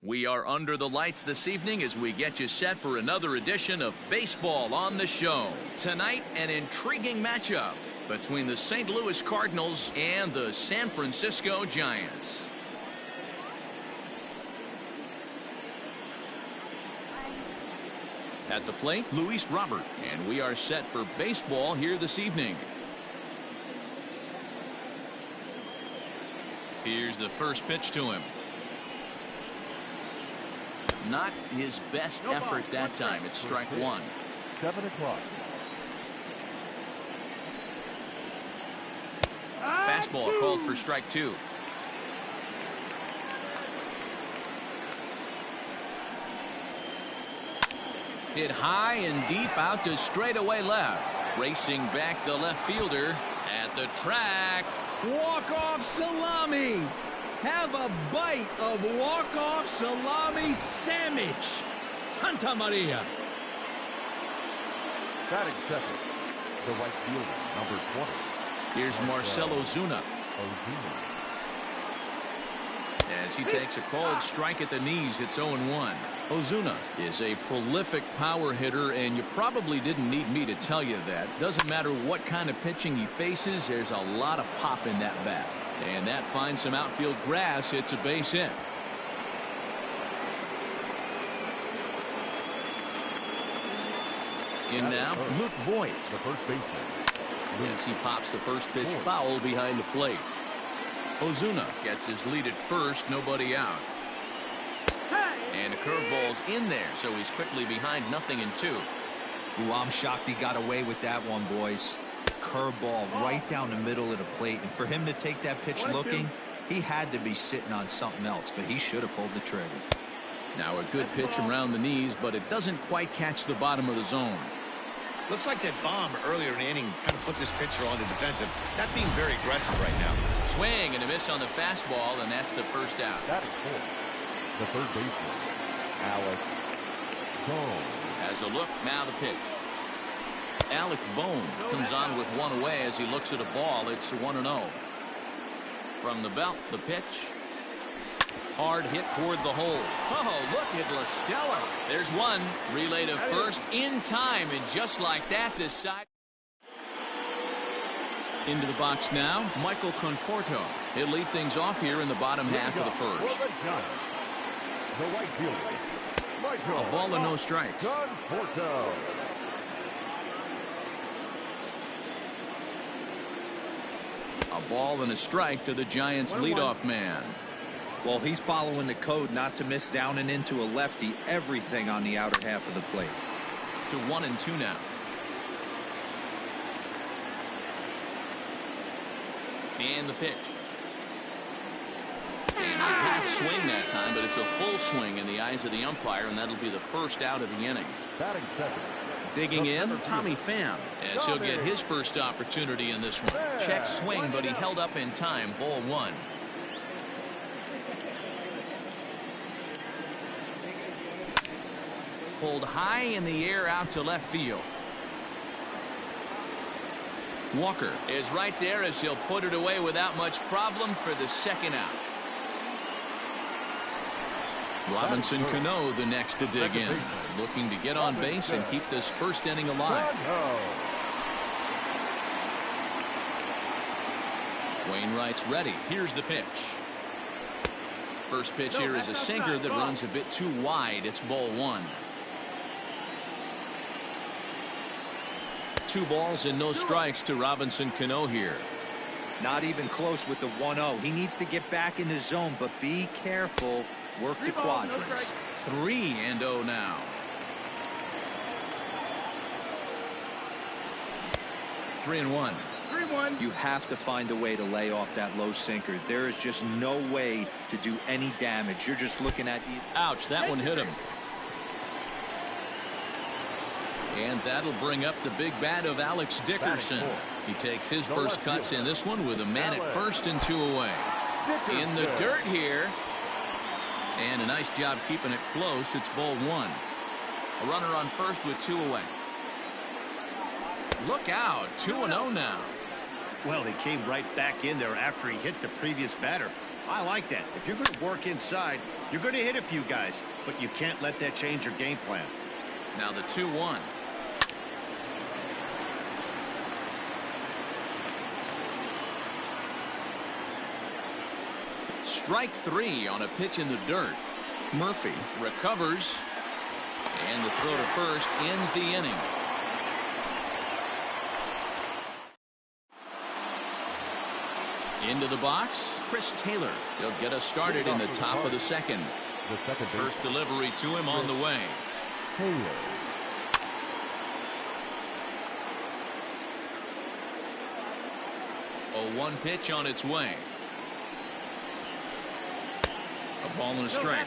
We are under the lights this evening as we get you set for another edition of Baseball on the Show. Tonight, an intriguing matchup between the St. Louis Cardinals and the San Francisco Giants. At the plate, Luis Robert, and we are set for baseball here this evening. Here's the first pitch to him. Not his best effort that time. It's strike one. 7 o'clock. Fastball called for strike two. Hit high and deep out to straightaway left. Racing back the left fielder at the track. Walk-off salami. Have a bite of walk-off salami sandwich. Santa Maria. Batting second, the right fielder, number 20. Here's Marcell Ozuna. As he takes a called strike at the knees, it's 0-1. Ozuna is a prolific power hitter, and you probably didn't need me to tell you that. Doesn't matter what kind of pitching he faces, there's a lot of pop in that bat. And that finds some outfield grass. It's a base hit. In now, Luke Voigt. The first baseman. As he pops the first pitch foul behind the plate. Ozuna gets his lead at first, nobody out. And a curveball's in there, so he's quickly behind 0-2. Ooh, I'm shocked he got away with that one, boys. Curveball right down the middle of the plate, and for him to take that pitch looking, he had to be sitting on something else, but he should have pulled the trigger. Now a good pitch around the knees, but it doesn't quite catch the bottom of the zone. Looks like that bomb earlier in the inning kind of put this pitcher on the defensive. Not being very aggressive right now. Swing and a miss on the fastball, and that's the first out. That is four. The third baseman, Alec Bohm. Has a look, now the pitch. Alec Bohm comes on with one away as he looks at a ball. It's 1-0. From the belt, the pitch. Hard hit toward the hole. Oh, look at La Stella. There's one. Relay to first in time, and just like that, this side. Into the box now, Michael Conforto. He'll lead things off here in the bottom half of the first. The right fielder, A ball and no strikes. Conforto. A ball and a strike to the Giants' leadoff man. Well, he's following the code not to miss down and into a lefty. Everything on the outer half of the plate. To 1-2 now. And the pitch. And a half swing that time, but it's a full swing in the eyes of the umpire, and that'll be the first out of the inning. Batting second. Digging in, Tommy Pham, as he'll get his first opportunity in this one. Check swing, but he held up in time. Ball one. Pulled high in the air out to left field. Walker is right there as he'll put it away without much problem for the second out. Robinson Cano the next to dig in, looking to get on base and keep this first inning alive. Wainwright's ready. Here's the pitch. First pitch here is a sinker that runs a bit too wide. It's ball one. 2 balls and no strikes to Robinson Cano here. Not even close with the 1-0. He needs to get back in the zone, but be careful. Work the quadrants. 3-0 now. 3-1. You have to find a way to lay off that low sinker. There is just no way to do any damage. You're just looking at. Ouch, that one hit him. And that'll bring up the big bat of Alex Dickerson. He takes his first cuts in this one with a man at first and 2 away. In the dirt here. And a nice job keeping it close. It's ball one. A runner on first with 2 away. Look out. 2-0 now. Well, he came right back in there after he hit the previous batter. I like that. If you're going to work inside, you're going to hit a few guys, but you can't let that change your game plan. Now the 2-1. Strike 3 on a pitch in the dirt. Murphy recovers, and the throw to first ends the inning. Into the box, Chris Taylor. He'll get us started in the top of the second. First delivery to him on the way. Taylor. A 1 pitch on its way. A ball and a strike.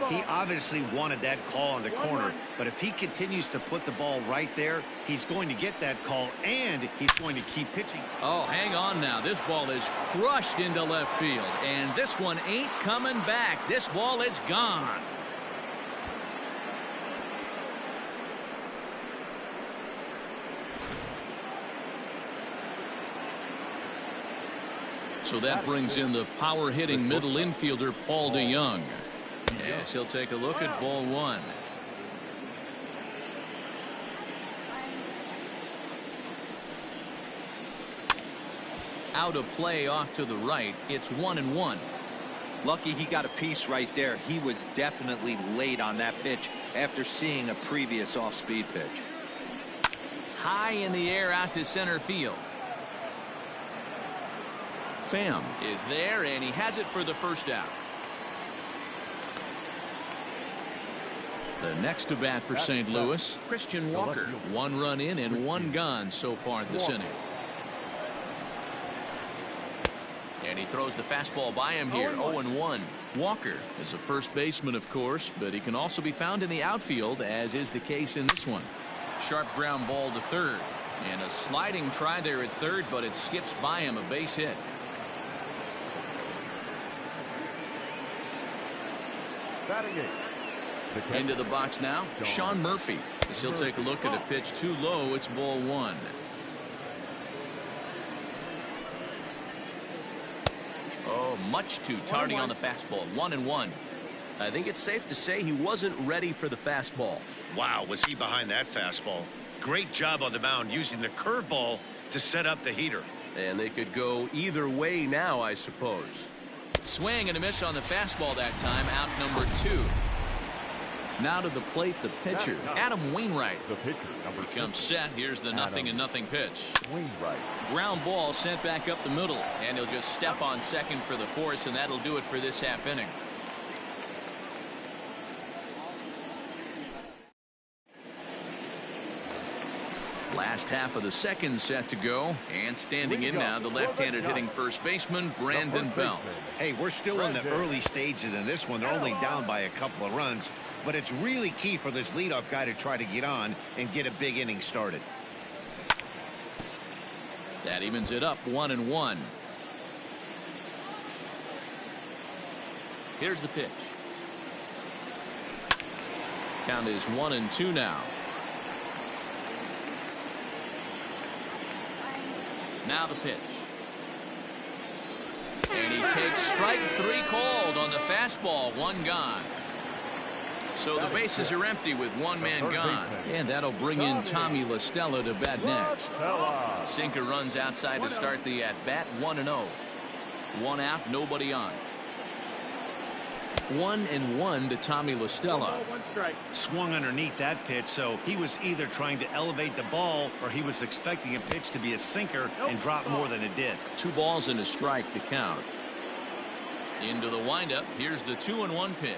He obviously wanted that call in the corner, but if he continues to put the ball right there, he's going to get that call, and he's going to keep pitching. Oh, hang on now. This ball is crushed into left field, and this one ain't coming back. This ball is gone. So that brings in the power-hitting middle infielder, Paul DeYoung. Yes, he'll take a look at ball 1. Out of play off to the right. It's 1-1. Lucky he got a piece right there. He was definitely late on that pitch after seeing a previous off-speed pitch. High in the air out to center field. Pham is there, and he has it for the first out. The next to bat for St. Louis, Christian Walker. 1 run in and 1 gone so far this inning. And he throws the fastball by him here. 0-1. Walker is a first baseman, of course, but he can also be found in the outfield, as is the case in this one. Sharp ground ball to third, and a sliding try there at third, but it skips by him, a base hit. Into the box now, Sean Murphy. As he'll take a look at a pitch too low. It's ball 1. Oh, much too tardy on the fastball. 1-1. I think it's safe to say he wasn't ready for the fastball. Wow, was he behind that fastball? Great job on the mound using the curveball to set up the heater. And they could go either way now, I suppose. Swing and a miss on the fastball that time. Out number 2. Now to the plate, the pitcher, Adam Wainwright. The pitcher, number 2. Becomes set. Here's the 0-0 pitch. Wainwright. Ground ball sent back up the middle, and he'll just step on second for the force, and that'll do it for this half inning. Last half of the second set to go, and standing in now, the left-handed hitting first baseman, Brandon Belt. Hey, we're still in the early stages in this one. They're only down by a couple of runs, but it's really key for this leadoff guy to try to get on and get a big inning started. That evens it up, 1-1. Here's the pitch. Count is 1-2 now. Now the pitch. And he takes strike 3 called on the fastball. 1 gone. So the bases are empty with 1 man gone. And that'll bring in Tommy La Stella to bat next. Sinker runs outside to start the at-bat. 1-0. 1 out, nobody on. 1-1 to Tommy La Stella. Swung underneath that pitch, so he was either trying to elevate the ball or he was expecting a pitch to be a sinker and drop more than it did. 2 balls and a strike to count. Into the windup. Here's the 2-1 pitch.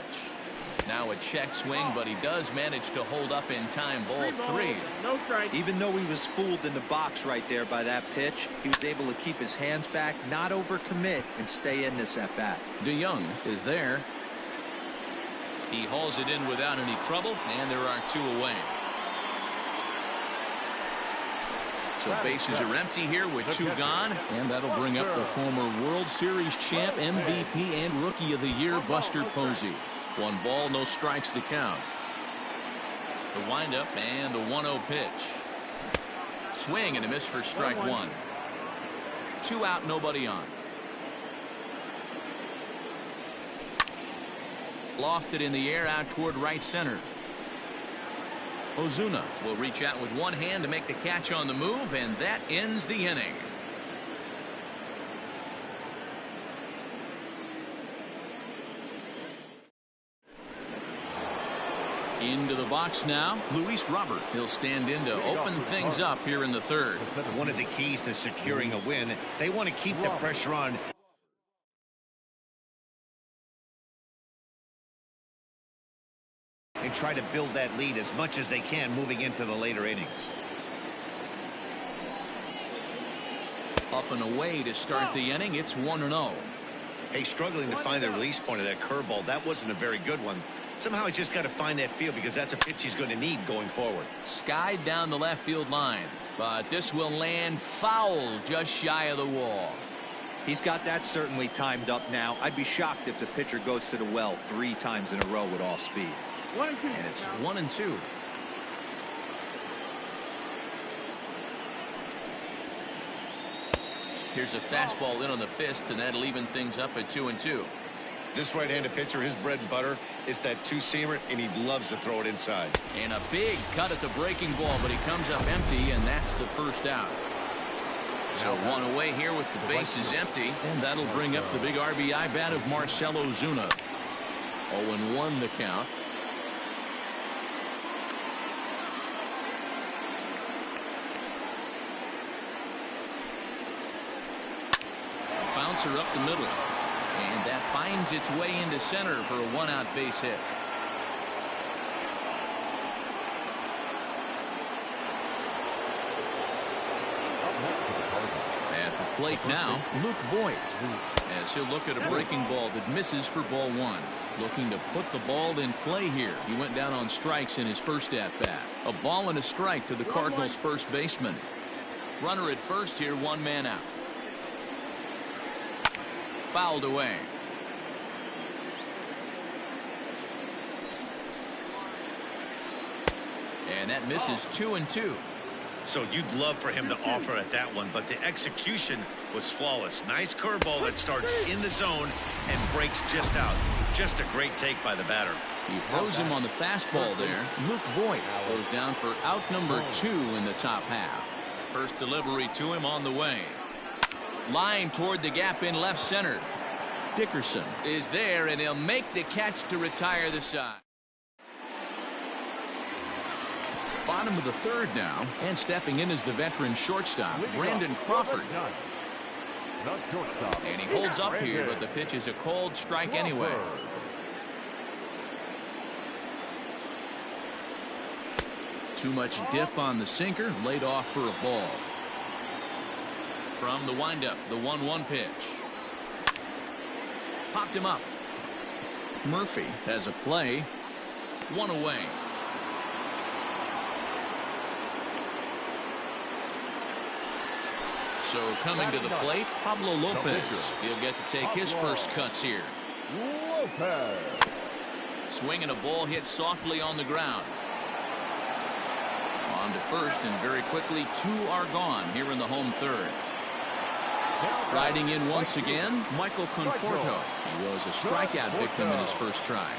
Now a check swing, but he does manage to hold up in time. Ball 3. No strike. Even though he was fooled in the box right there by that pitch, he was able to keep his hands back, not overcommit, and stay in this at bat. DeYoung is there. He hauls it in without any trouble, and there are 2 away. So bases are empty here with 2 gone, and that'll bring up the former World Series champ, MVP, and Rookie of the Year, Buster Posey. 1 ball, no strikes to count. The windup and the 1-0 pitch. Swing and a miss for strike 1. 2 out, nobody on. Lofted in the air out toward right center. Ozuna will reach out with one hand to make the catch on the move, and that ends the inning. Into the box now, Luis Robert. He'll stand in to open things up here in the third. One of the keys to securing a win, they want to keep the pressure on. And try to build that lead as much as they can moving into the later innings. Up and away to start the inning. It's 1-0. Hey, struggling to find the release point of that curveball. That wasn't a very good one. Somehow he's just got to find that feel because that's a pitch he's going to need going forward. Skied down the left field line, but this will land foul just shy of the wall. He's got that certainly timed up now. I'd be shocked if the pitcher goes to the well 3 times in a row with off speed. And it's 1-2. Here's a fastball in on the fist, and that'll even things up at 2-2. This right-handed pitcher, his bread and butter is that two-seamer, and he loves to throw it inside. And a big cut at the breaking ball, but he comes up empty, and that's the first out. So one away here with the bases empty, and that'll bring up the big RBI bat of Marcell Ozuna. 0-1 the count. Bouncer up the middle. And that finds its way into center for a 1-out base hit. At the plate now, Luke Voigt, as he'll look at a breaking ball that misses for ball 1. Looking to put the ball in play here. He went down on strikes in his first at-bat. A ball and a strike to the Cardinals' first baseman. Runner at first here, 1 man out. Fouled away. And that misses 2-2. So you'd love for him to offer at that one, but the execution was flawless. Nice curveball that starts in the zone and breaks just out. Just a great take by the batter. He throws him on the fastball there. Luke Voigt goes down for out number 2 in the top half. First delivery to him on the way. Line toward the gap in left center. Dickerson is there, and he'll make the catch to retire the side. Bottom of the third now, and stepping in is the veteran shortstop, Brandon Crawford. And he holds up here, but the pitch is a cold strike anyway. Too much dip on the sinker, laid off for a ball. From the windup, the 1-1 pitch. Popped him up. Murphy has a play. 1 away. So coming to the plate, Pablo Lopez. He'll get to take his first cuts here. Swinging a ball hit softly on the ground. On to first, and very quickly 2 are gone here in the home third. Riding in once again, Michael Conforto. He was a strikeout victim in his first try.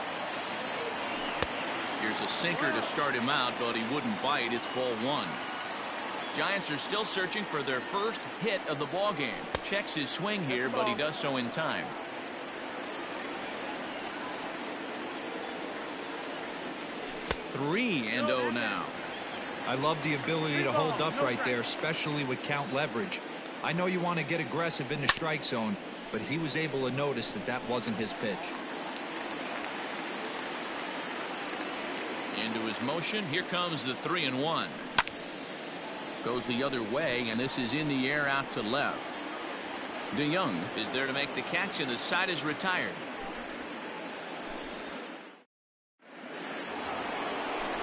Here's a sinker to start him out, but he wouldn't bite. It's ball 1. Giants are still searching for their first hit of the ball game. Checks his swing here, but he does so in time. Three and 0 now. I love the ability to hold up right there, especially with count leverage. I know you want to get aggressive in the strike zone, but he was able to notice that that wasn't his pitch. Into his motion. Here comes the 3-1. Goes the other way, and this is in the air out to left. DeYoung is there to make the catch, and the side is retired.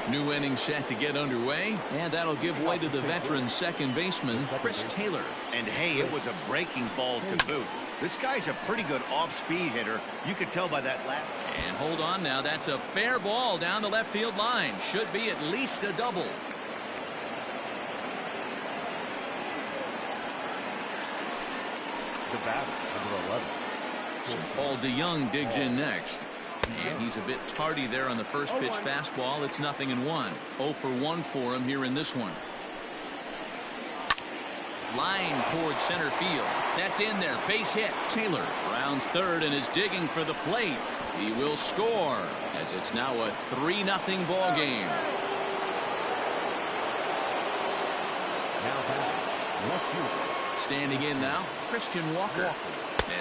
New inning set to get underway, and that'll give way to the veteran second baseman, Chris Taylor. And hey, it was a breaking ball to boot. This guy's a pretty good off-speed hitter. You could tell by that last. And hold on now, that's a fair ball down the left field line. Should be at least a double. The batter, number 11. So Paul DeYoung digs in next. And he's a bit tardy there on the first pitch fastball. It's 0-1. 0 for 1 for him here in this one. Line towards center field. That's in there. Base hit. Taylor rounds third and is digging for the plate. He will score as it's now a 3-0 ball game. Now back, left fielder. Standing in now, Christian Walker.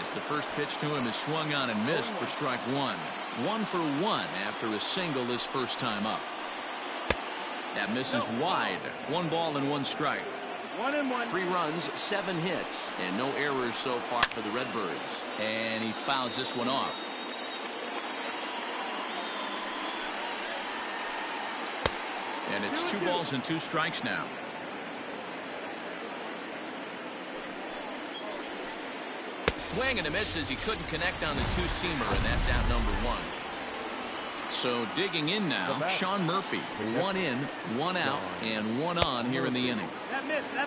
As the first pitch to him is swung on and missed for strike one. 1 for 1 after a single this first time up. That misses wide. 1 ball and 1 strike. 3 runs, 7 hits, and no errors so far for the Redbirds. And he fouls this one off. And it's 2 balls and 2 strikes now. Swing and a miss as he couldn't connect on the 2-seamer, and that's out number 1. So digging in now, Sean Murphy. 1 in, 1 out, and 1 on here in the inning.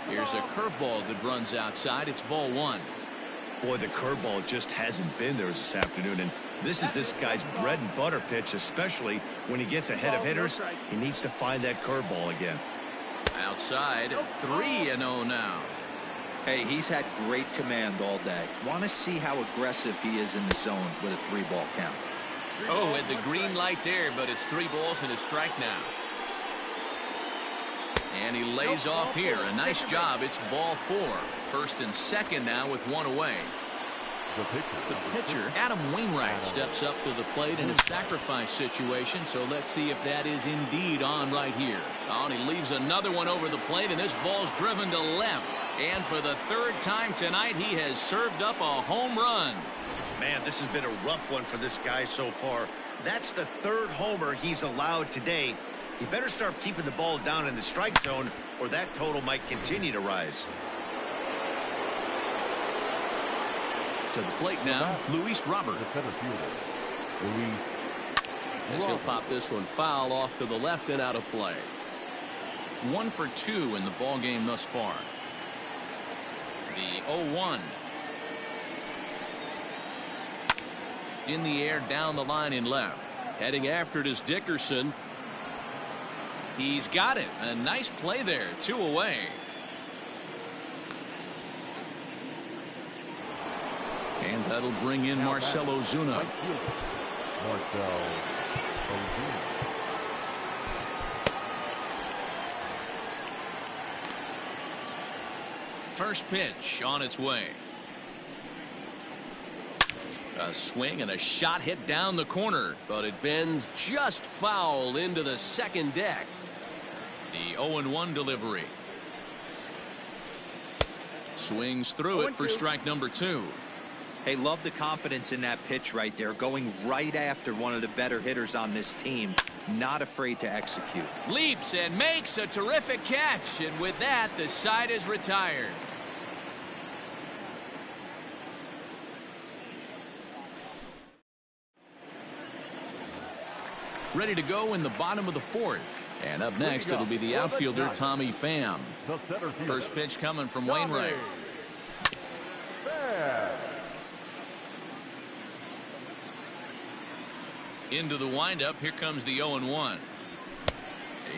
Here's a curveball that runs outside. It's ball 1. Boy, the curveball just hasn't been there this afternoon, and this is this guy's bread and butter pitch, especially when he gets ahead of hitters. He needs to find that curveball again. Outside, 3-0 now. Hey, he's had great command all day. Want to see how aggressive he is in the zone with a 3-ball count. Oh, at the green light there, but it's 3 balls and a strike now. And he lays off here. A nice job. It's ball 4. First and second now with 1 away. The pitcher, Adam Wainwright, steps up to the plate in a sacrifice situation, so let's see if that is indeed on right here. Oh, and he leaves another one over the plate, and this ball's driven to left. And for the 3rd time tonight, he has served up a home run. Man, this has been a rough one for this guy so far. That's the 3rd homer he's allowed today. He better start keeping the ball down in the strike zone, or that total might continue to rise. To the plate now, Luis Robert. As he'll pop this one foul off to the left and out of play. 1 for 2 in the ball game thus far. The 0-1. In the air down the line in left. Heading after it is Dickerson. He's got it. A nice play there. 2 away. And that'll bring in Marcell Ozuna. First pitch on its way. A swing and a shot hit down the corner, but it bends just foul into the second deck. The 0-1 delivery. Swings through it for strike number 2. Hey, love the confidence in that pitch right there, going right after one of the better hitters on this team. Not afraid to execute. Leaps and makes a terrific catch, and with that, the side is retired. Ready to go in the bottom of the 4th. And up next, it'll be the outfielder, Tommy Pham. First pitch coming from Wainwright. Into the windup. Here comes the 0-1.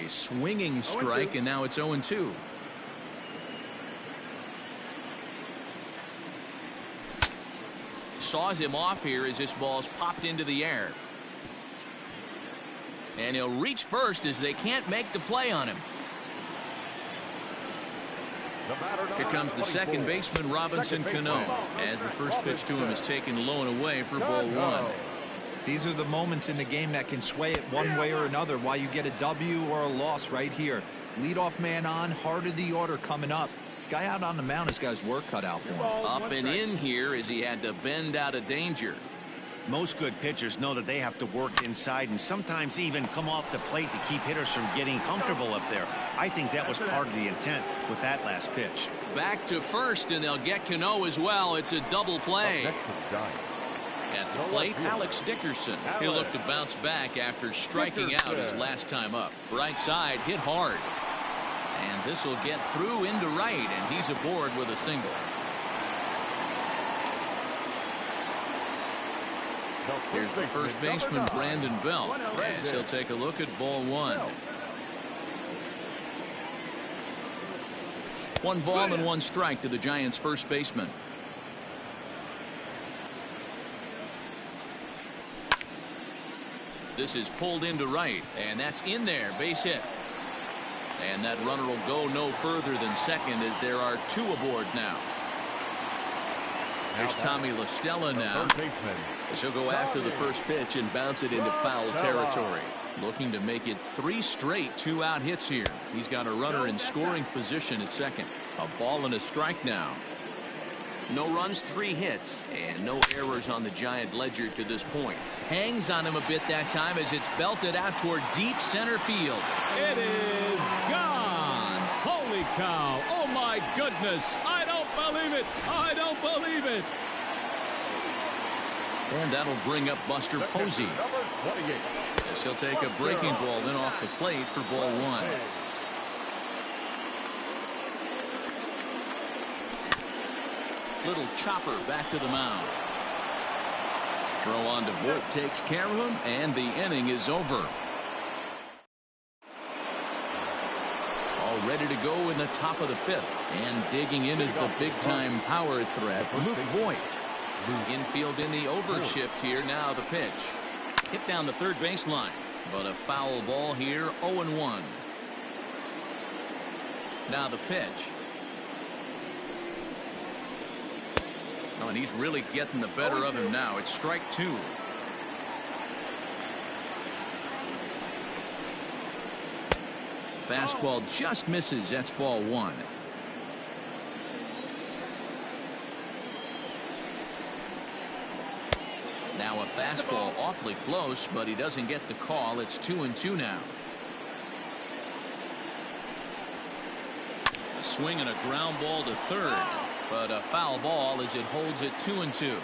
A swinging strike, and now it's 0-2. Saws him off here as this ball's popped into the air. And he'll reach first as they can't make the play on him. Here comes the second baseman, Robinson Cano, as the first pitch to him is taken low and away for ball 1. These are the moments in the game that can sway it one way or another, why you get a W or a loss right here. Leadoff man on, heart of the order coming up. Guy out on the mound has got his work cut out for him. Up and in here as he had to bend out of danger. Most good pitchers know that they have to work inside and sometimes even come off the plate to keep hitters from getting comfortable up there. I think that was part of the intent with that last pitch. Back to first, and they'll get Cano as well. It's a double play. At the plate, Alex Dickerson. He'll look to bounce back after striking out his last time up. Right side hit hard. And this will get through into right, and he's aboard with a single. Here's the first baseman, Brandon Belt, as he'll take a look at ball one. 1 ball and 1 strike to the Giants' first baseman. This is pulled into right, and that's in there, base hit. And that runner will go no further than second as there are 2 aboard now. Here's Tommy La Stella now. He'll go after the first pitch and bounce it into foul territory. Looking to make it 3 straight 2-out hits here. He's got a runner in scoring position at second. A ball and a strike now. No runs, 3 hits, and no errors on the Giant ledger to this point. Hangs on him a bit that time as it's belted out toward deep center field. It is gone. Holy cow. Oh, my goodness. I don't believe it. I don't believe it. And that'll bring up Buster Posey. As he'll take a breaking ball in off the plate for ball 1. Little chopper back to the mound. Throw on to Vogt takes care of him, and the inning is over. All ready to go in the top of the 5th, and digging in is the big-time power threat, Luke Vogt. Infield in the overshift here. Now the pitch. Hit down the third baseline, but a foul ball here. 0-1. Now the pitch. Oh, and he's really getting the better of him now. It's strike 2. Fastball just misses. That's ball 1. Now a fastball awfully close, but he doesn't get the call. It's 2-2 now. A swing and a ground ball to third, but a foul ball as it holds it 2-2.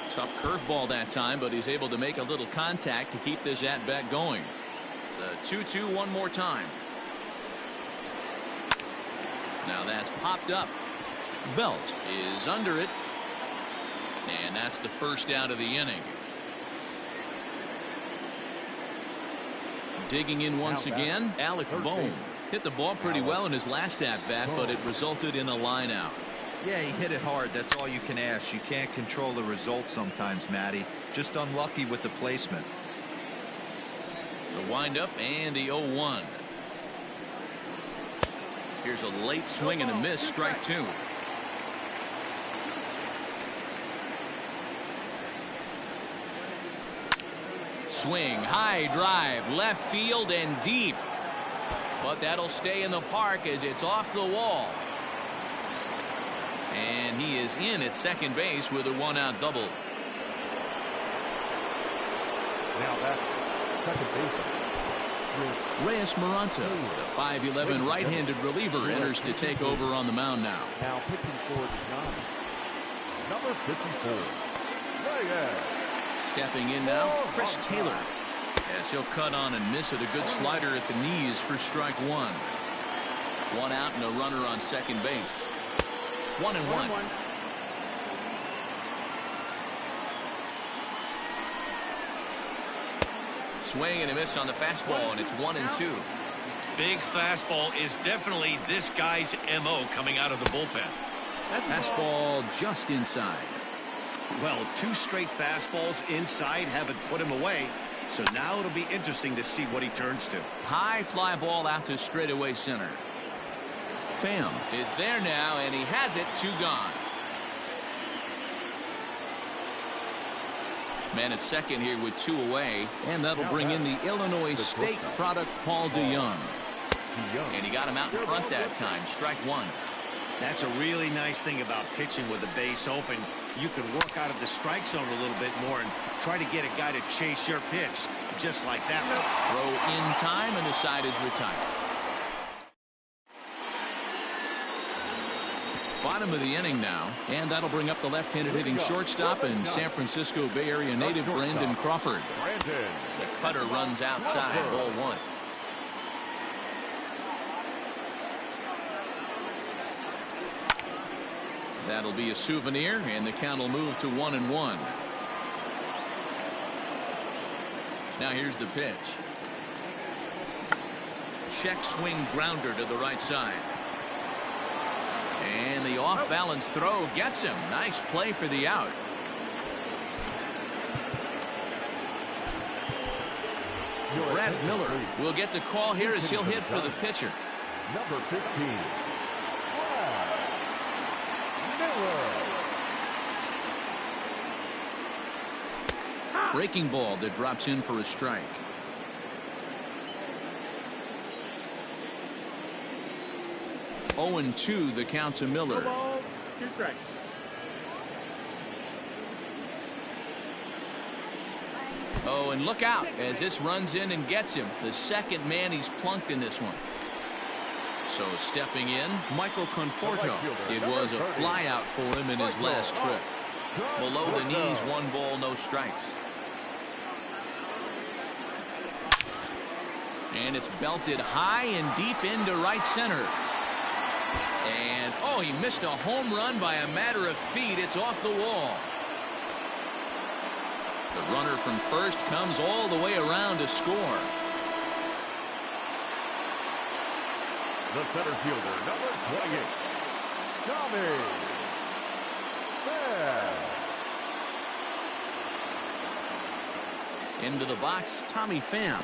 Tough curveball that time, but he's able to make a little contact to keep this at bat going. The 2-2 one more time. Now that's popped up. Belt is under it, and that's the first out of the inning. Digging in once again, Alec Bohm hit the ball pretty well in his last at bat, but it resulted in a line out. Yeah, he hit it hard. That's all you can ask. You can't control the result sometimes, Matty. Just unlucky with the placement. The windup and the 0-1. Here's a late swing and a miss, strike 2. Swing, high drive, left field and deep. But that'll stay in the park as it's off the wall. And he is in at second base with a 1-out double. Now that's second baseman. Reyes Moronta, the 5'11" right-handed reliever, enters to take over on the mound now. Now pitching for the Giants, number 54, Reyes. Stepping in now, Chris Taylor, as he'll cut on and miss it. A good slider at the knees for strike 1. 1 out and a runner on second base. 1-1. Swing and a miss on the fastball, and it's 1-2. Big fastball is definitely this guy's MO coming out of the bullpen. Fastball just inside. Well, 2 straight fastballs inside haven't put him away, so now it'll be interesting to see what he turns to. High fly ball out to straightaway center. Pham is there now, and he has it. 2 gone. Man at second here with 2 away, and that'll bring in the Illinois State product, Paul DeYoung. And he got him out in front that time. Strike 1. That's a really nice thing about pitching with the base open. You can work out of the strike zone a little bit more and try to get a guy to chase your pitch, just like that one. Throw in time, and the side is retired. Bottom of the inning now, and that'll bring up the left-handed hitting shortstop and San Francisco Bay Area native Brandon Crawford. The cutter runs outside, ball 1. That'll be a souvenir, and the count will move to 1-1. Now here's the pitch. Check swing grounder to the right side. And the off-balance throw gets him. Nice play for the out. Brad Miller will get the call here as he'll hit for the pitcher. Number 15. Miller. Breaking ball that drops in for a strike. Oh, and 2 the count to Miller. Ball, 2 strikes. Oh, and look out as this runs in and gets him. The second man he's plunked in this one. So stepping in, Michael Conforto. It was a fly out for him in his last trip. Below the knees, 1 ball, no strikes. And it's belted high and deep into right center. And, oh, he missed a home run by a matter of feet. It's off the wall. The runner from first comes all the way around to score. The center fielder, number 28, Tommy Pham. Into the box, Tommy Pham.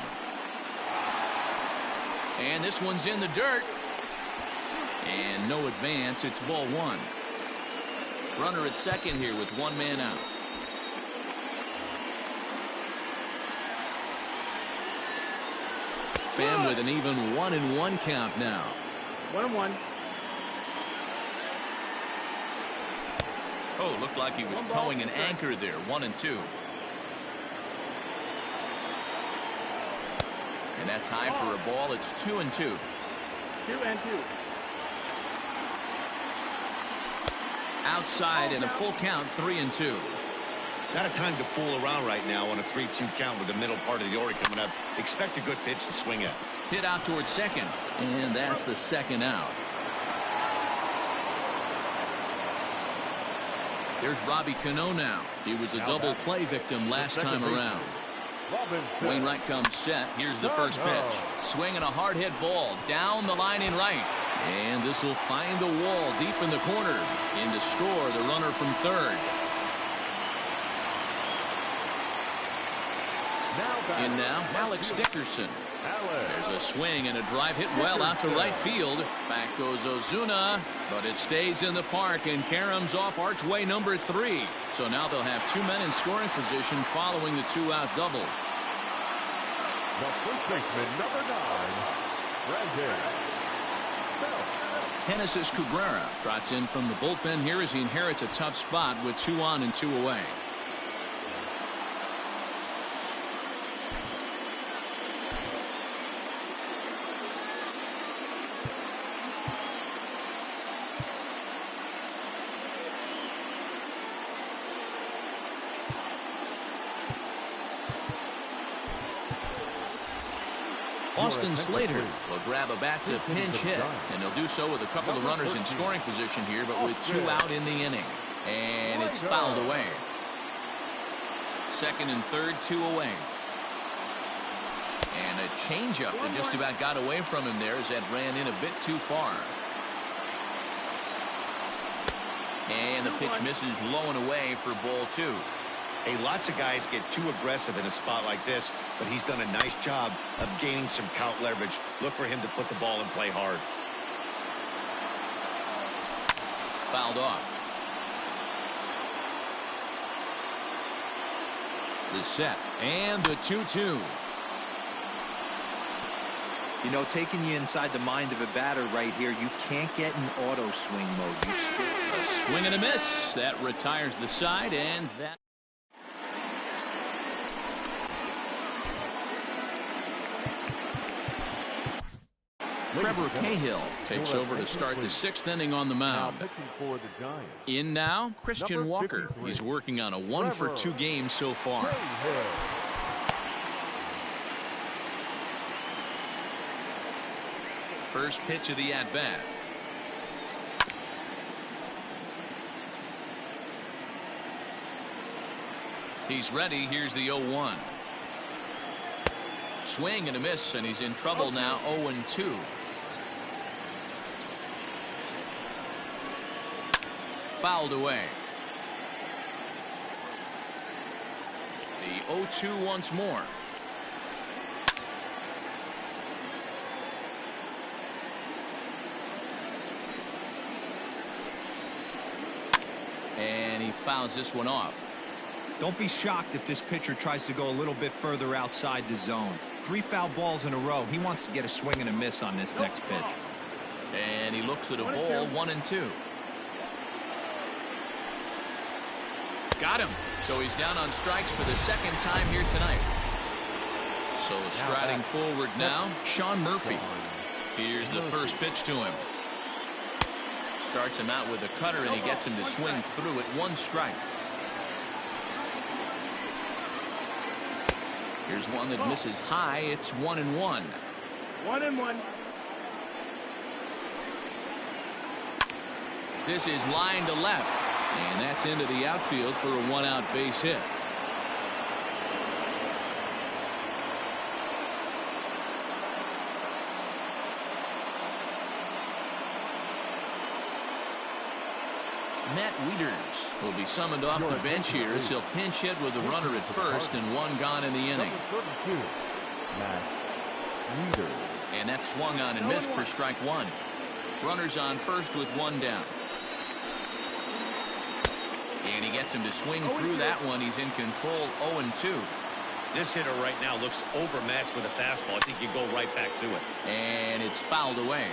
And this one's in the dirt. And no advance. It's ball 1. Runner at second here with 1 man out. Pham with an even 1-1 count now. 1-1. Oh, looked like he was towing an anchor there. 1-2. And that's high for a ball. It's 2-2. 2-2. Outside and a full count, 3-2. Not a time to fool around right now on a 3-2 count with the middle part of the order coming up. Expect a good pitch to swing at. Hit out towards second, and that's the second out. There's Robbie Cano now. He was a double play victim last time around. Wainwright comes set. Here's the first pitch. Swinging a hard hit ball down the line in right. And this will find the wall deep in the corner. In to score the runner from third. In now, Alex Dickerson. There's a swing and a drive hit well out to right field. Back goes Ozuna, but it stays in the park, and Karams off archway number 3. So now they'll have 2 men in scoring position following the 2-out double. The first baseman, number 9, Brandon Belt. Genesis Cabrera trots in from the bullpen here as he inherits a tough spot with 2 on and 2 away. Austin Slater will grab a bat to pinch hit, and he'll do so with a couple of runners in scoring position here, but with 2 out in the inning. And it's fouled away. Second and third, 2 away. And a changeup that just about got away from him there as that ran in a bit too far. And the pitch misses low and away for ball 2. Hey, lots of guys get too aggressive in a spot like this, but he's done a nice job of gaining some count leverage. Look for him to put the ball in play hard. Fouled off. The set and the 2-2. You know, taking you inside the mind of a batter right here, you can't get in auto swing mode. You still A swing and a miss. That retires the side, and that. Trevor Cahill takes over to start the 6th inning on the mound. In now, Christian Walker. He's working on a 1-for-2 game so far. First pitch of the at-bat. He's ready. Here's the 0-1. Swing and a miss, and he's in trouble now. 0-2. Fouled away. The 0-2 once more. And he fouls this one off. Don't be shocked if this pitcher tries to go a little bit further outside the zone. 3 foul balls in a row. He wants to get a swing and a miss on this next pitch. And he looks at a ball. 1-2. Got him. So he's down on strikes for the second time here tonight. So striding forward now, Sean Murphy. Here's the first pitch to him. Starts him out with a cutter, and he gets him to swing through it. 1 strike. Here's one that misses high. It's 1-1. 1-1. This is line to left, and that's into the outfield for a 1-out base hit. Matt Wieters will be summoned off the bench here as he'll pinch hit with the runner at first and 1 gone in the inning. Matt Wieters. And that's swung on and missed for strike 1. Runners on first with 1 down. And he gets him to swing through that one. He's in control. 0-2. This hitter right now looks overmatched with a fastball. I think you go right back to it. And it's fouled away.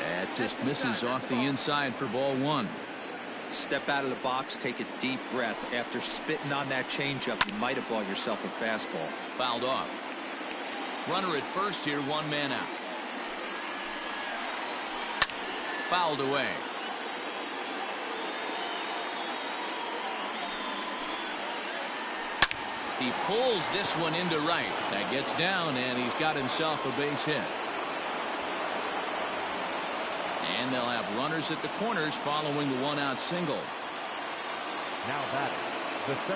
That just misses off the inside for ball 1. Step out of the box, take a deep breath. After spitting on that changeup, you might have bought yourself a fastball. Fouled off. Runner at first here, 1 man out. Fouled away. He pulls this one into right. That gets down, and he's got himself a base hit. And they'll have runners at the corners following the 1-out single. Now batting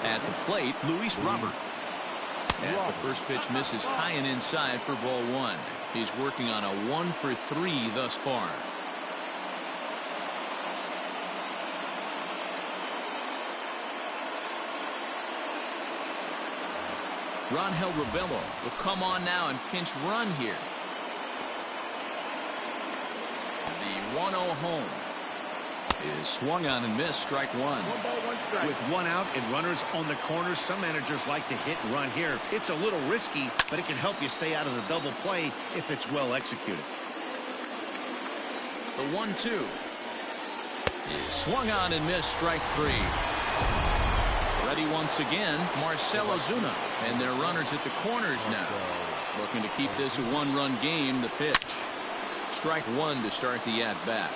At the plate, Luis Robert. As the first pitch misses high and inside for ball 1. He's working on a 1 for 3 thus far. Rangel Ravelo will come on now and pinch run here. The 1-0 home is swung on and missed. Strike 1. 1 ball, 1 strike. With 1 out and runners on the corners, some managers like to hit and run here. It's a little risky, but it can help you stay out of the double play if it's well executed. The 1-2 is swung on and missed. Strike 3. Ready once again, Marcell Ozuna, and their runners at the corners now. Looking to keep this a 1-run game. The pitch. Strike 1 to start the at-bat.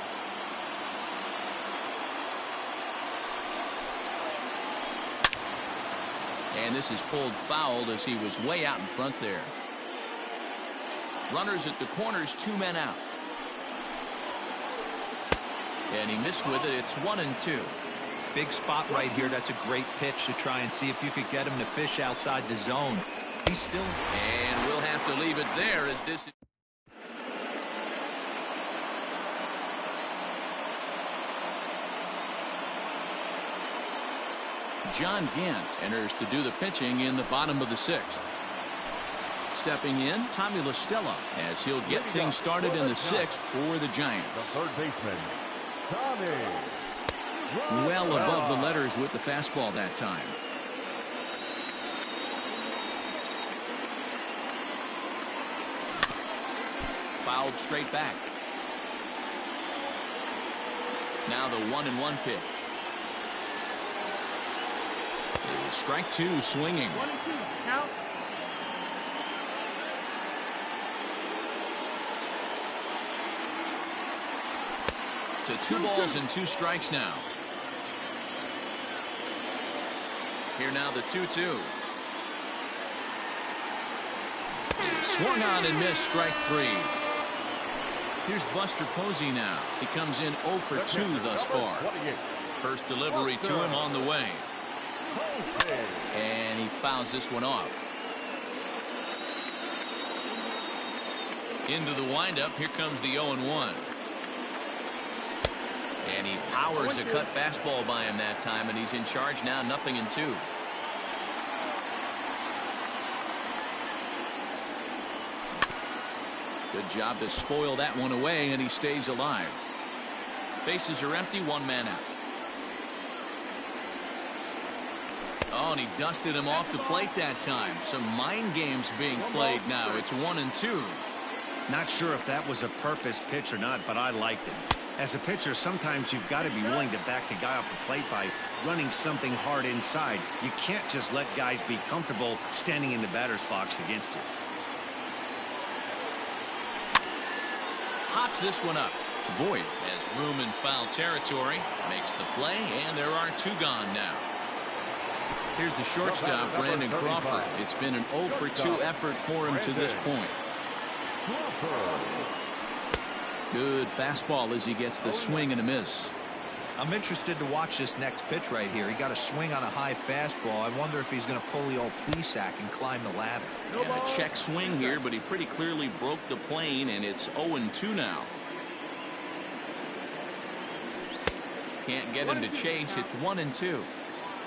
And this is pulled foul as he was way out in front there. Runners at the corners, 2 men out. And he missed with it. It's 1-2. Big spot right here. That's a great pitch to try and see if you could get him to fish outside the zone. He's still. And we'll have to leave it there as this is. John Gant enters to do the pitching in the bottom of the 6th. Stepping in, Tommy La Stella, as he'll get things started in the 6th for the Giants. the third baseman, Tommy. Well above the letters with the fastball that time. Fouled straight back. Now the 1-1 pitch. Strike 2, swinging. 1-2. Count. To 2 balls and 2 strikes now. Here now the 2-2. Swung on and missed. Strike 3. Here's Buster Posey now. He comes in 0 for 2 thus far. First delivery to him on the way. And he fouls this one off. Into the windup. Here comes the 0-1. And he powers a cut fastball by him that time, and he's in charge now, 0-2. Good job to spoil that one away, and he stays alive. Bases are empty, 1 man out. Oh, and he dusted him off the plate that time. Some mind games being played now. It's 1-2. Not sure if that was a purpose pitch or not, but I liked it. As a pitcher, sometimes you've got to be willing to back the guy off the plate by running something hard inside. You can't just let guys be comfortable standing in the batter's box against you. Hops this one up. Voit has room in foul territory. Makes the play, and there are 2 gone now. Here's the shortstop, Brandon Crawford. It's been an 0 for 2 effort for him to this point. Good fastball as he gets the swing and a miss. I'm interested to watch this next pitch right here. He got a swing on a high fastball. I wonder if he's going to pull the old Plesac and climb the ladder. And a check swing here, but he pretty clearly broke the plane, and it's 0-2 now. Can't get him to chase. It's 1-2.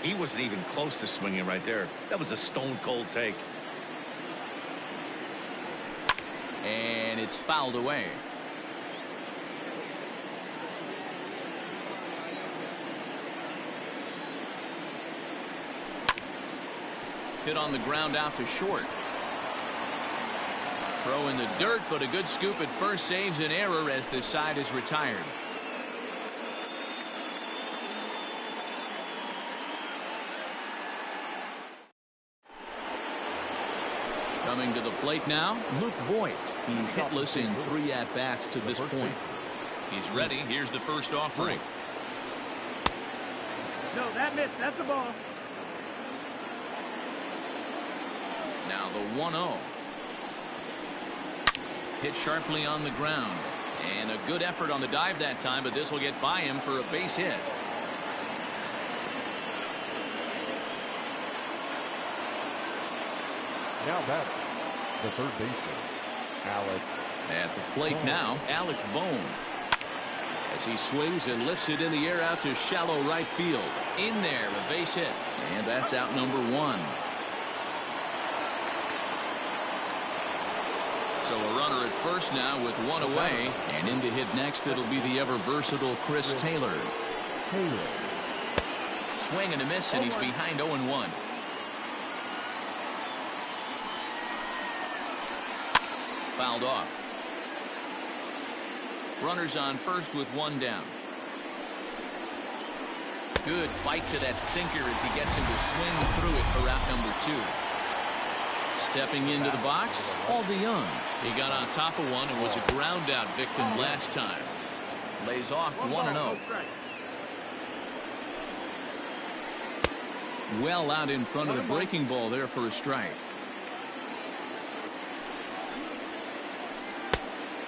He wasn't even close to swinging right there. That was a stone cold take. And it's fouled away. Hit on the ground out to short. Throw in the dirt, but a good scoop at first saves an error as the side is retired. Coming to the plate now, Luke Voit. He's hitless in 3 at-bats to this point. He's ready. Here's the first offering. No, that missed. That's a ball. Now the 1-0. Hit sharply on the ground. And a good effort on the dive that time, but this will get by him for a base hit. Now batting, the third baseman, Alec. At the plate now, Alec Bone. As he swings and lifts it in the air out to shallow right field. In there, a base hit. And that's out number 1. So a runner at first now with 1 away. And in to hit next, it'll be the ever-versatile Chris Taylor. Swing and a miss, and he's behind 0-1. Fouled off. Runners on first with 1 down. Good bite to that sinker as he gets him to swing through it for out number 2. Stepping into the box, Paul DeYoung. He got on top of one and was a ground out victim last time. Lays off 1-0. Well out in front of the breaking ball there for a strike.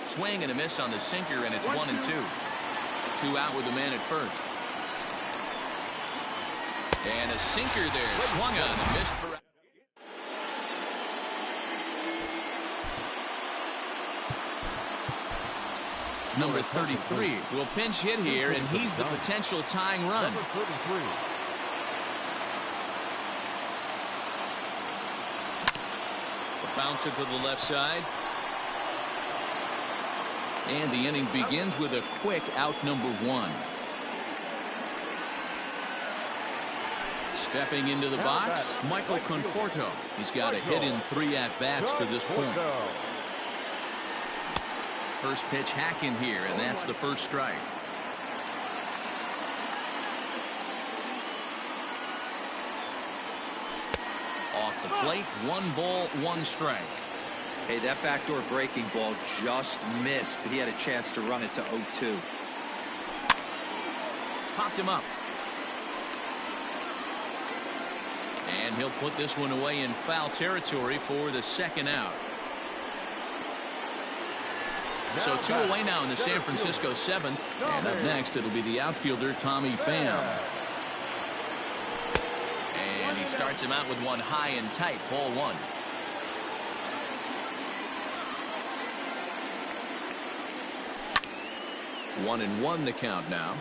Swing and a miss on the sinker, and it's 1-2. 2 out with the man at first. And a sinker there. Swung on and missed for out. Number 33 will pinch hit here, and he's the potential tying run. Number 33. Bounce it to the left side. And the inning begins with a quick out number 1. Stepping into the box, Michael Conforto. He's got a hit in 3 at-bats to this point. First pitch hacking here, and that's the first strike. Off the plate, 1 ball, 1 strike. Hey, that backdoor breaking ball just missed. He had a chance to run it to 0-2. Popped him up. And he'll put this one away in foul territory for the second out. So 2 away now in the San Francisco 7th. And up next, it'll be the outfielder, Tommy Pham. And he starts him out with one high and tight, ball 1. One and 1 the count now.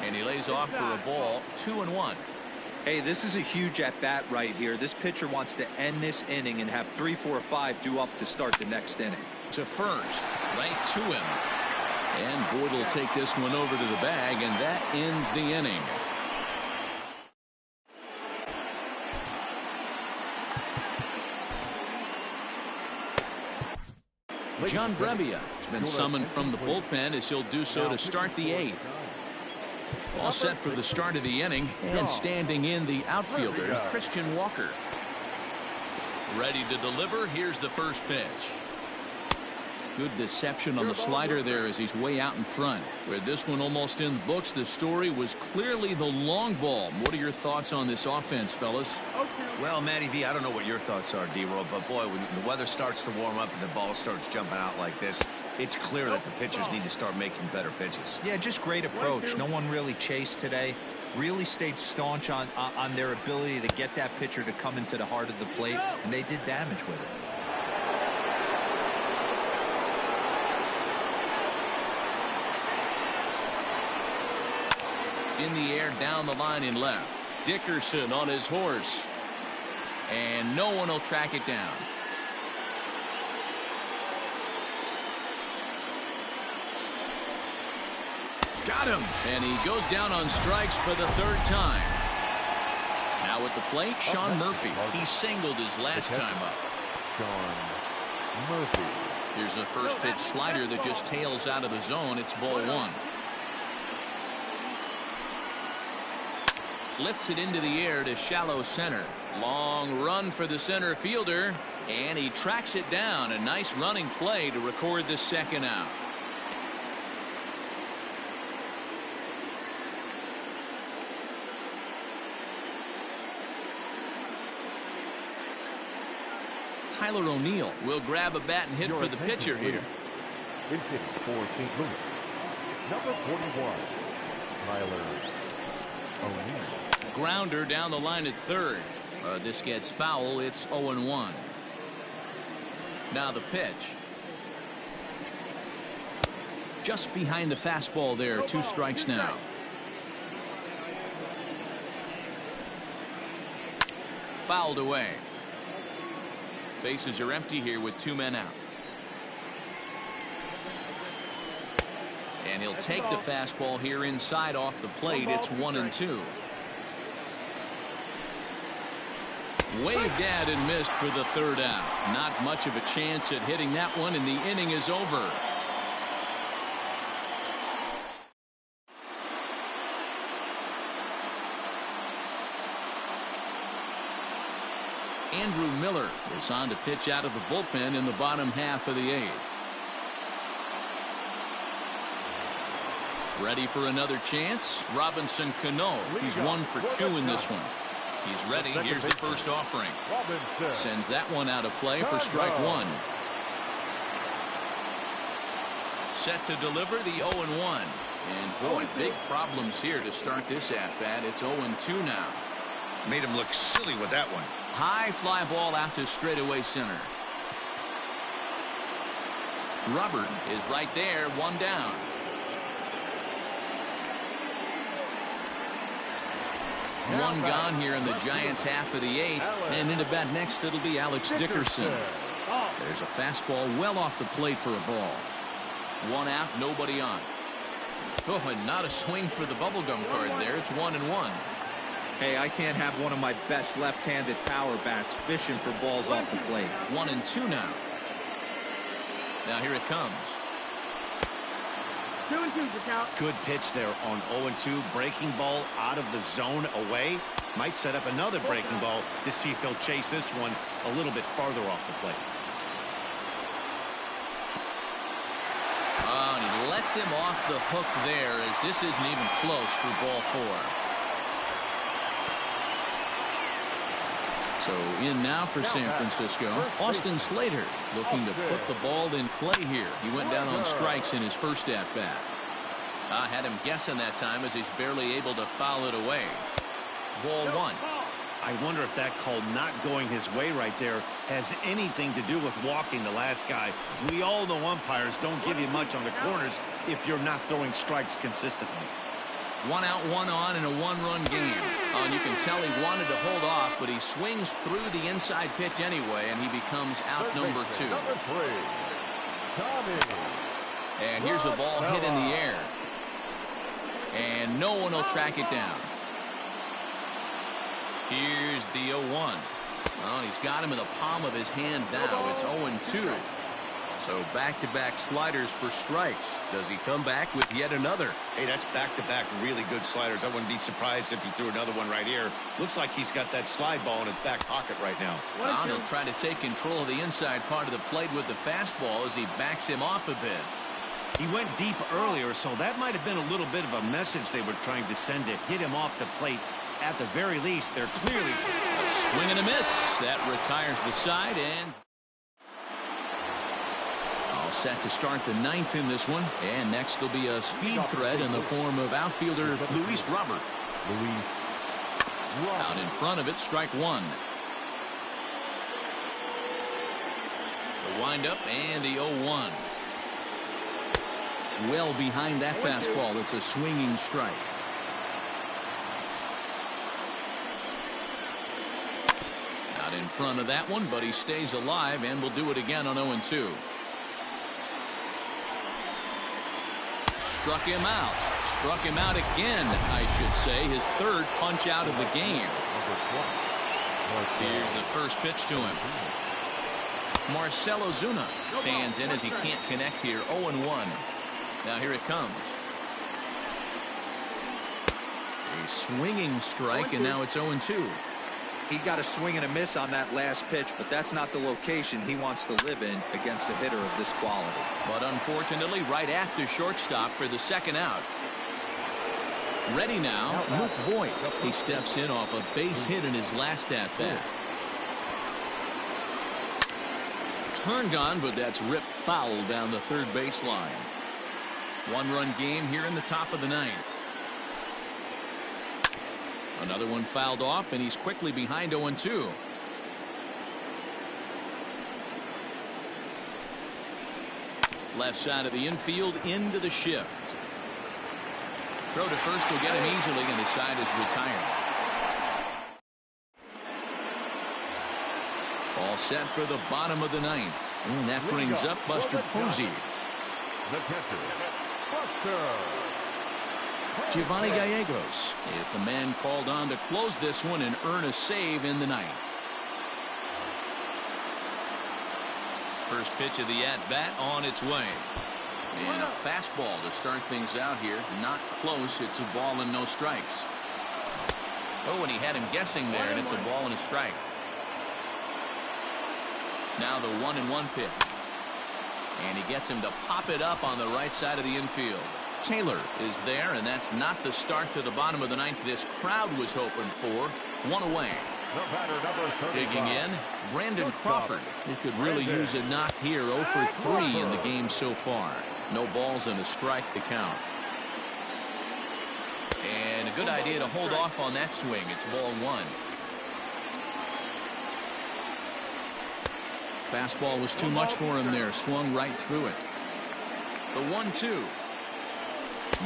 And he lays off for a ball. 2 and 1. Hey, this is a huge at bat right here. This pitcher wants to end this inning and have 3, 4, 5 due up to start the next inning. To first, right to him. And Boyd will take this one over to the bag, and that ends the inning. John Brebbia has been summoned from the bullpen as he'll do so to start the 8th. All set for the start of the inning, and standing in the outfielder, Christian Walker. Ready to deliver. Here's the first pitch. Good deception on the slider there as he's way out in front. With this one almost in the books, the story was clearly the long ball. What are your thoughts on this offense, fellas? Well, Matty V, I don't know what your thoughts are, D-Roll, but boy, when the weather starts to warm up and the ball starts jumping out like this, it's clear that the pitchers need to start making better pitches. Yeah, just great approach. No one really chased today. Really stayed staunch on their ability to get that pitcher to come into the heart of the plate, and they did damage with it. In the air, down the line in left. Dickerson on his horse. And no one will track it down. Got him. And he goes down on strikes for the 3rd time. Now at the plate, Sean Murphy. He singled his last time up. Sean Murphy. Here's a first pitch slider that just tails out of the zone. It's ball 1. Lifts it into the air to shallow center. Long run for the center fielder, and he tracks it down. A nice running play to record the 2nd out. Tyler O'Neill will grab a bat and hit for the pitcher here. For St. Louis, number 41, Tyler O'Neill. Grounder down the line at 3rd. This gets foul. It's 0-1. Now the pitch. Just behind the fastball there. 2 strikes now. Fouled away. Bases are empty here with 2 men out. And he'll take the fastball here inside off the plate. It's 1-2. Waved at and missed for the 3rd out. Not much of a chance at hitting that one, and the inning is over. Andrew Miller is on to pitch out of the bullpen in the bottom half of the 8th. Ready for another chance. Robinson Cano. He's 1 for 2 in this one. He's ready. Here's the first offering. Sends that one out of play for strike 1. Set to deliver the 0-1. And boy, big problems here to start this at-bat. It's 0-2 now. Made him look silly with that one. High fly ball out to straightaway center. Robert is right there, 1 down. One gone here in the Giants' half of the 8th, and in the bat next it'll be Alex Dickerson. There's a fastball well off the plate for a ball. 1 out, nobody on. Oh, and not a swing for the bubblegum card there. It's 1-1. Hey, I can't have one of my best left-handed power bats fishing for balls off the plate. 1-2 now. Now here it comes. 2-2 the count. Good pitch there on 0-2. Breaking ball out of the zone away. Might set up another breaking ball to see if he'll chase this one a little bit farther off the plate. Oh, and he lets him off the hook there as this isn't even close for ball 4. So in now for San Francisco, Austin Slater looking to put the ball in play here. He went down on strikes in his first at bat. I had him guessing that time as he's barely able to foul it away. Ball one. I wonder if that call not going his way right there has anything to do with walking the last guy. We all know umpires don't give you much on the corners if you're not throwing strikes consistently. 1 out, 1 on in a 1-run game. And you can tell he wanted to hold off, but he swings through the inside pitch anyway, and he becomes out number 2. And here's a ball hit in the air. And no one will track it down. Here's the 0-1. Well, he's got him in the palm of his hand now. It's 0-2. So back-to-back sliders for strikes. Does he come back with yet another? Hey, that's back-to-back really good sliders. I wouldn't be surprised if he threw another one right here. Looks like he's got that slide ball in his back pocket right now. Well, he'll try to take control of the inside part of the plate with the fastball as he backs him off a bit. He went deep earlier, so that might have been a little bit of a message they were trying to send to hit him off the plate. At the very least, they're clearly a swing and a miss. That retires the side, and all set to start the 9th in this one. And next will be a speed threat in the form of outfielder Luis Robert. Out in front of it, strike one. The windup and the 0-1. Well behind that fastball. It's a swinging strike. Out in front of that one, but he stays alive and will do it again on 0-2. Struck him out. Struck him out again, I should say. His third punch out of the game. Here's the first pitch to him. Marcell Ozuna stands in as he can't connect here. 0-1. Now here it comes. A swinging strike, and now it's 0-2. He got a swing and a miss on that last pitch, but that's not the location he wants to live in against a hitter of this quality. But unfortunately, right at the shortstop for the second out. Ready now, Luke Voigt. He steps in off a base hit in his last at bat. Turned on, but that's ripped foul down the third baseline. 1-run game here in the top of the 9th. Another one fouled off, and he's quickly behind 0-2. Left side of the infield into the shift. Throw to first will get him easily, and the side is retired. All set for the bottom of the 9th. And that brings up Buster Posey. The catcher, Buster. Giovanni Gallegos is the man called on to close this one and earn a save in the 9th. First pitch of the at-bat on its way. And a fastball to start things out here. Not close. It's a ball and no strikes. Oh, and he had him guessing there, and it's a ball and a strike. Now the 1-1 pitch. And he gets him to pop it up on the right side of the infield. Taylor is there, and that's not the start to the bottom of the 9th this crowd was hoping for. One away. Digging in, Brandon Crawford. He could really use a knock here. 0 for 3 in the game so far. No balls and a strike to count. And a good idea to hold off on that swing. It's ball 1. Fastball was too much for him there. Swung right through it. The 1-2.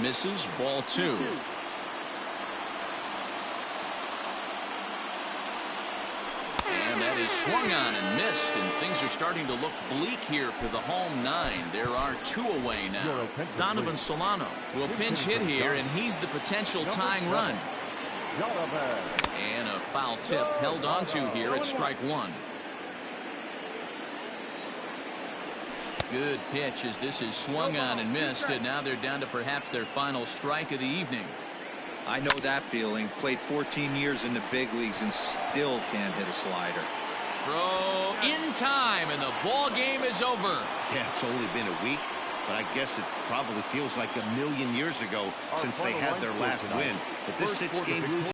Misses, ball 2. And that is swung on and missed, and things are starting to look bleak here for the home 9. There are 2 away now. Donovan Solano will pinch hit here, and he's the potential tying run. And a foul tip held onto here at strike 1. Good pitch as this is swung on and missed, and now they're down to perhaps their final strike of the evening. I know that feeling. Played 14 years in the big leagues and still can't hit a slider. Throw in time, and the ball game is over. Yeah, it's only been a week, but I guess it probably feels like a million years ago since they had their last win. But this 6-game losing